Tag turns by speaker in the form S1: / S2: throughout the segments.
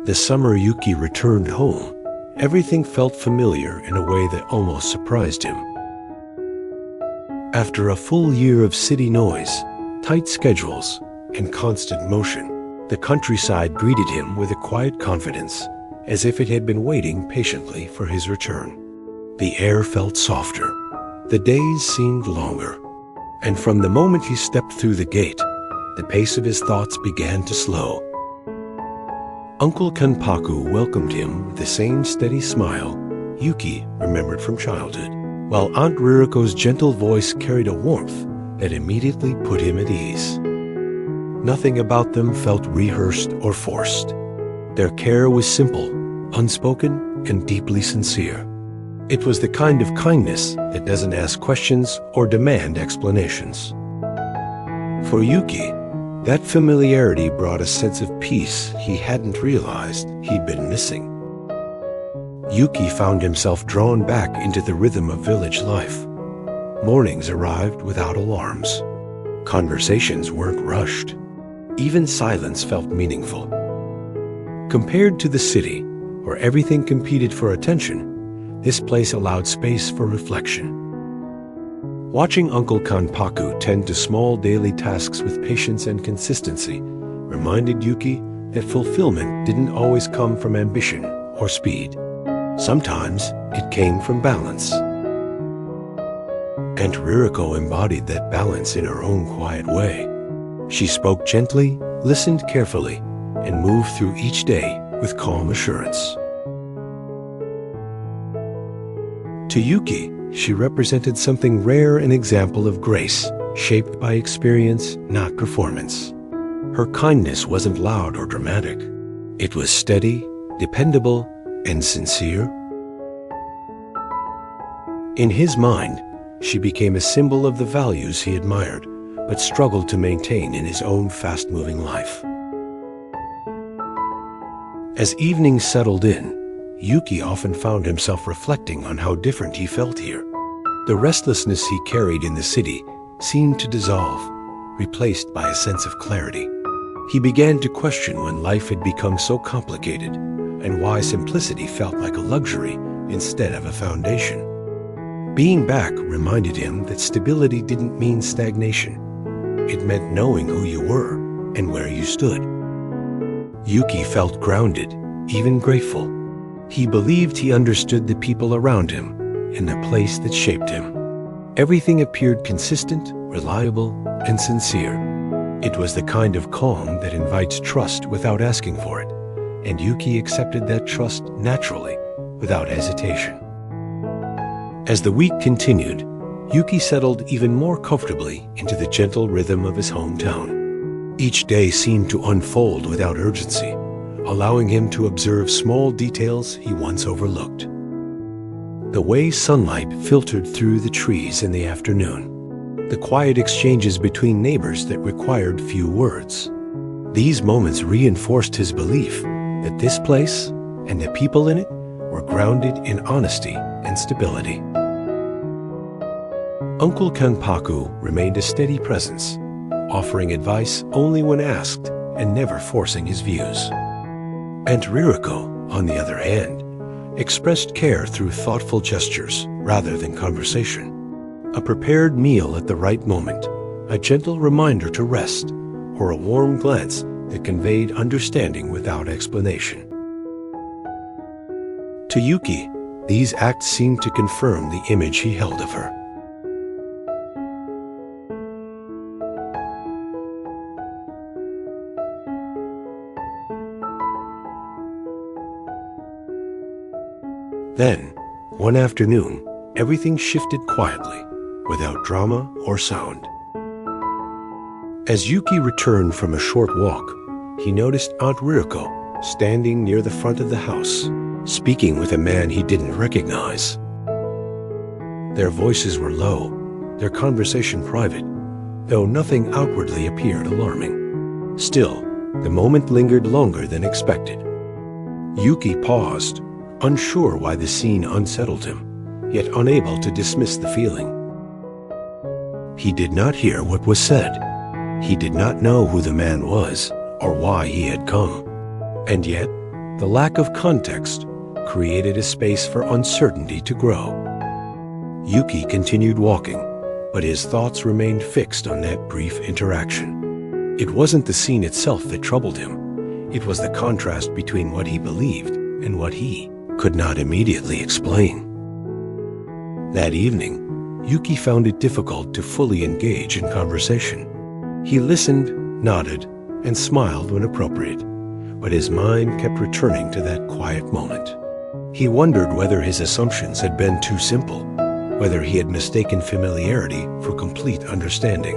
S1: The summer Yuki returned home, everything felt familiar in a way that almost surprised him. After a full year of city noise, tight schedules, and constant motion, the countryside greeted him with a quiet confidence, as if it had been waiting patiently for his return. The air felt softer, the days seemed longer, and from the moment he stepped through the gate, the pace of his thoughts began to slow. Uncle Kanpaku welcomed him with the same steady smile Yuki remembered from childhood, while Aunt Ririko's gentle voice carried a warmth that immediately put him at ease. Nothing about them felt rehearsed or forced. Their care was simple, unspoken, and deeply sincere. It was the kind of kindness that doesn't ask questions or demand explanations. For Yuki, that familiarity brought a sense of peace he hadn't realized he'd been missing. Yuki found himself drawn back into the rhythm of village life. Mornings arrived without alarms. Conversations weren't rushed. Even silence felt meaningful. Compared to the city, where everything competed for attention, this place allowed space for reflection. Watching Uncle Kanpaku tend to small daily tasks with patience and consistency reminded Yuki that fulfillment didn't always come from ambition or speed. Sometimes it came from balance. And Ririko embodied that balance in her own quiet way. She spoke gently, listened carefully, and moved through each day with calm assurance. To Yuki, she represented something rare, an example of grace, shaped by experience, not performance. Her kindness wasn't loud or dramatic. It was steady, dependable, and sincere. In his mind, she became a symbol of the values he admired, but struggled to maintain in his own fast-moving life. As evening settled in, Yuki often found himself reflecting on how different he felt here. The restlessness he carried in the city seemed to dissolve, replaced by a sense of clarity. He began to question when life had become so complicated and why simplicity felt like a luxury instead of a foundation. Being back reminded him that stability didn't mean stagnation. It meant knowing who you were and where you stood. Yuki felt grounded, even grateful. He believed he understood the people around him and the place that shaped him. Everything appeared consistent, reliable, and sincere. It was the kind of calm that invites trust without asking for it, and Yuki accepted that trust naturally, without hesitation. As the week continued, Yuki settled even more comfortably into the gentle rhythm of his hometown. Each day seemed to unfold without urgency, allowing him to observe small details he once overlooked. The way sunlight filtered through the trees in the afternoon, the quiet exchanges between neighbors that required few words. These moments reinforced his belief that this place and the people in it were grounded in honesty and stability. Uncle Kanpaku remained a steady presence, offering advice only when asked and never forcing his views. Aunt Ririko, on the other hand, expressed care through thoughtful gestures rather than conversation. A prepared meal at the right moment, a gentle reminder to rest, or a warm glance that conveyed understanding without explanation. To Yuki, these acts seemed to confirm the image he held of her. Then, one afternoon, everything shifted quietly, without drama or sound. As Yuki returned from a short walk, he noticed Aunt Ririko standing near the front of the house, speaking with a man he didn't recognize. Their voices were low, their conversation private, though nothing outwardly appeared alarming. Still, the moment lingered longer than expected. Yuki paused, unsure why the scene unsettled him, yet unable to dismiss the feeling. He did not hear what was said. He did not know who the man was or why he had come. And yet, The lack of context created a space for uncertainty to grow. Yuki continued walking, but his thoughts remained fixed on that brief interaction. It wasn't the scene itself that troubled him. It was the contrast between what he believed and what he could not immediately explain. That evening, Yuki found it difficult to fully engage in conversation. He listened, nodded, and smiled when appropriate, but his mind kept returning to that quiet moment. He wondered whether his assumptions had been too simple, whether he had mistaken familiarity for complete understanding.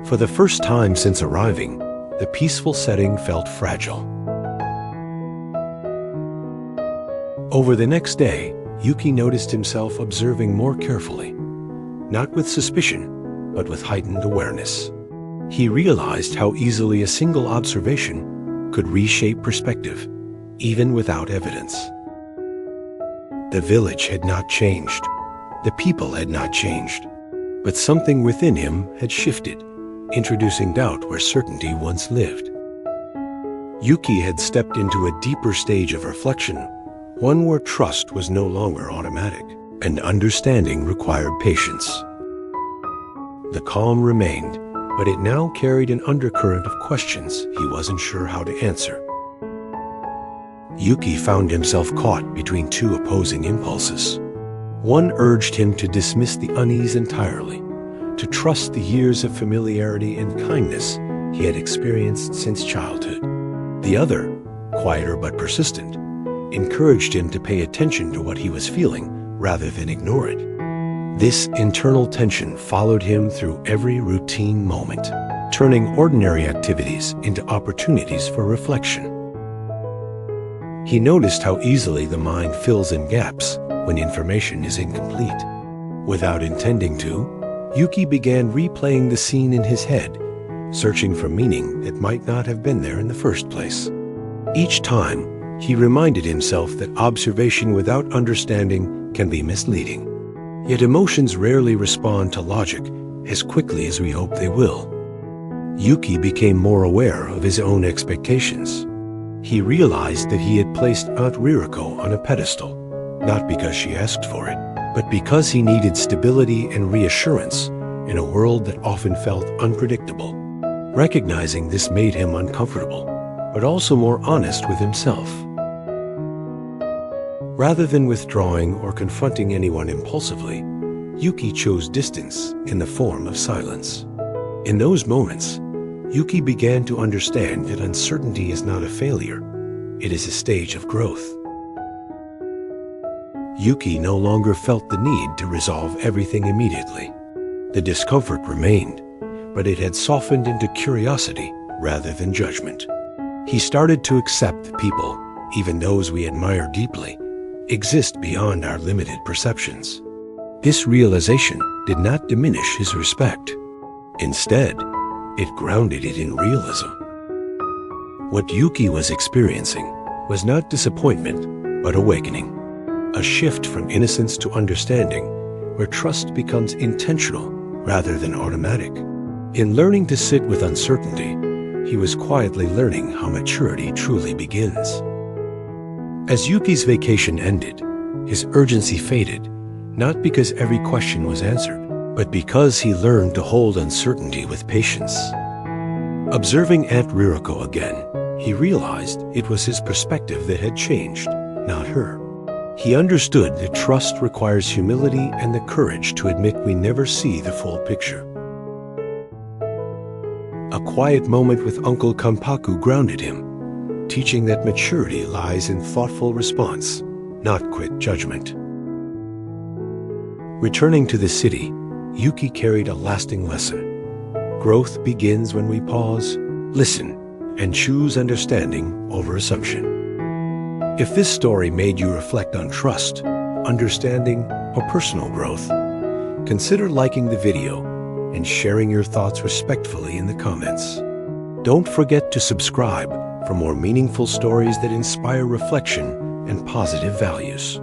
S1: For the first time since arriving, the peaceful setting felt fragile. Over the next day, Yuki noticed himself observing more carefully, not with suspicion, but with heightened awareness. He realized how easily a single observation could reshape perspective, even without evidence. The village had not changed. The people had not changed. But something within him had shifted, introducing doubt where certainty once lived. Yuki had stepped into a deeper stage of reflection, one where trust was no longer automatic, and understanding required patience. The calm remained, but it now carried an undercurrent of questions he wasn't sure how to answer. Yuki found himself caught between two opposing impulses. One urged him to dismiss the unease entirely, to trust the years of familiarity and kindness he had experienced since childhood. The other, quieter but persistent, encouraged him to pay attention to what he was feeling rather than ignore it. This internal tension followed him through every routine moment, turning ordinary activities into opportunities for reflection. He noticed how easily the mind fills in gaps when information is incomplete. Without intending to, Yuki began replaying the scene in his head, searching for meaning that might not have been there in the first place. Each time, he reminded himself that observation without understanding can be misleading. Yet emotions rarely respond to logic as quickly as we hope they will. Yuki became more aware of his own expectations. He realized that he had placed Aunt Ririko on a pedestal, not because she asked for it, but because he needed stability and reassurance in a world that often felt unpredictable. Recognizing this made him uncomfortable, but also more honest with himself. Rather than withdrawing or confronting anyone impulsively, Yuki chose distance in the form of silence. In those moments, Yuki began to understand that uncertainty is not a failure, it is a stage of growth. Yuki no longer felt the need to resolve everything immediately. The discomfort remained, but it had softened into curiosity rather than judgment. He started to accept that people, even those we admire deeply, exist beyond our limited perceptions. This realization did not diminish his respect. Instead, it grounded it in realism. What Yuki was experiencing was not disappointment, but awakening. A shift from innocence to understanding, where trust becomes intentional rather than automatic. In learning to sit with uncertainty, he was quietly learning how maturity truly begins. As Yuki's vacation ended, his urgency faded, not because every question was answered, but because he learned to hold uncertainty with patience. Observing Aunt Ririko again, he realized it was his perspective that had changed, not her. He understood that trust requires humility and the courage to admit we never see the full picture. A quiet moment with Uncle Kanpaku grounded him, teaching that maturity lies in thoughtful response, not quick judgment. Returning to the city, Yuki carried a lasting lesson. Growth begins when we pause, listen, and choose understanding over assumption. If this story made you reflect on trust, understanding, or personal growth, consider liking the video and sharing your thoughts respectfully in the comments. Don't forget to subscribe for more meaningful stories that inspire reflection and positive values.